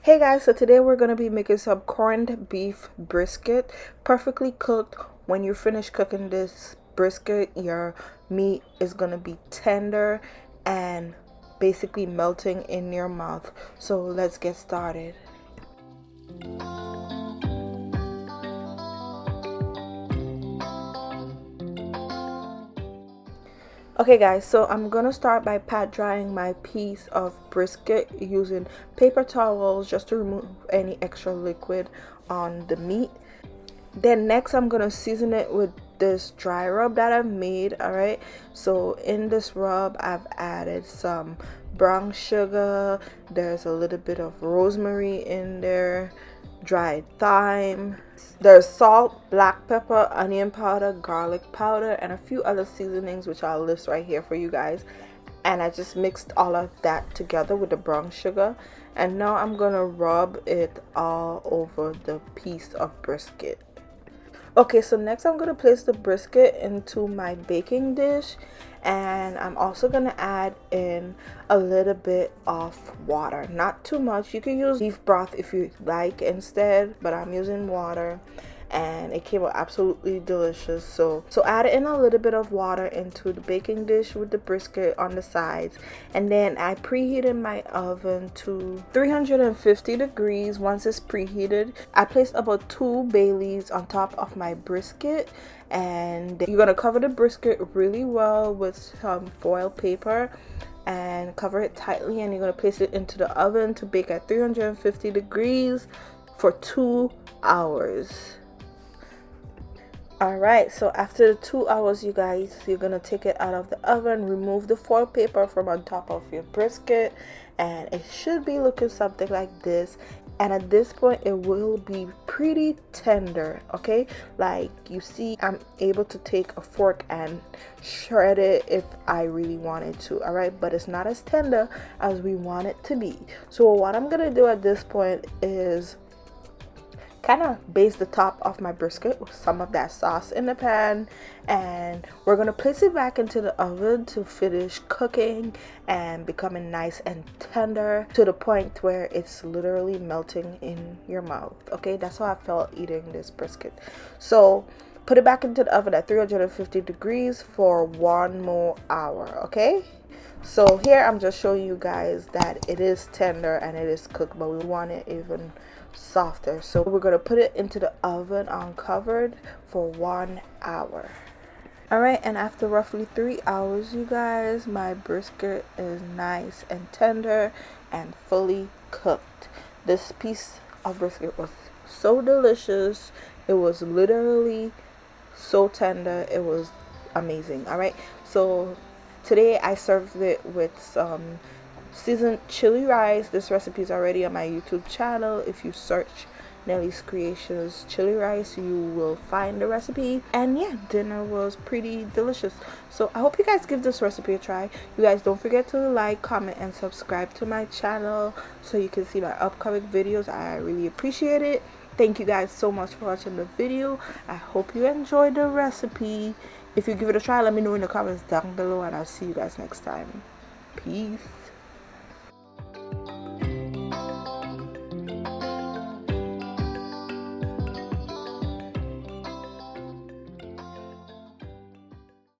Hey guys, so today we're going to be making some corned beef brisket, perfectly cooked. When you finish cooking this brisket, your meat is going to be tender and basically melting in your mouth. So let's get started. Okay guys, so I'm gonna start by pat drying my piece of brisket using paper towels just to remove any extra liquid on the meat. Then next I'm gonna season it with this dry rub that I've made. All right, so in this rub I've added some brown sugar, there's a little bit of rosemary in there, dried thyme, there's salt, black pepper, onion powder, garlic powder, and a few other seasonings which I'll list right here for you guys. And I just mixed all of that together with the brown sugar, and now I'm gonna rub it all over the piece of brisket. Okay, so next I'm going to place the brisket into my baking dish, and I'm also going to add in a little bit of water. Not too much. You can use beef broth if you like instead, but I'm using water and it came out absolutely delicious. So add in a little bit of water into the baking dish with the brisket on the sides, and then I preheated my oven to 350 degrees. Once it's preheated, I placed about 2 bay leaves on top of my brisket, and you're gonna cover the brisket really well with some foil paper and cover it tightly, and you're gonna place it into the oven to bake at 350 degrees for 2 hours. Alright, so after 2 hours, you guys, you're gonna take it out of the oven, remove the foil paper from on top of your brisket, and it should be looking something like this. And at this point it will be pretty tender. Okay, like you see, I'm able to take a fork and shred it if I really wanted to. All right, but it's not as tender as we want it to be. So what I'm gonna do at this point is kind of baste the top of my brisket with some of that sauce in the pan, and we're going to place it back into the oven to finish cooking and becoming nice and tender to the point where it's literally melting in your mouth. Okay, that's how I felt eating this brisket. So put it back into the oven at 350 degrees for 1 more hour. Okay, so here I'm just showing you guys that it is tender and it is cooked, but we want it even softer. So we're going to put it into the oven uncovered for 1 hour. Alright, and after roughly 3 hours, you guys, my brisket is nice and tender and fully cooked. This piece of brisket was so delicious. It was literally so tender. It was amazing. Alright, so today I served it with some seasoned chili rice. This recipe is already on my YouTube channel. If you search Nelly's Creations chili rice, you will find the recipe. And yeah, dinner was pretty delicious. So I hope you guys give this recipe a try. You guys don't forget to like, comment, and subscribe to my channel so you can see my upcoming videos. I really appreciate it. Thank you guys so much for watching the video. I hope you enjoyed the recipe. If you give it a try, let me know in the comments down below, and I'll see you guys next time. Peace.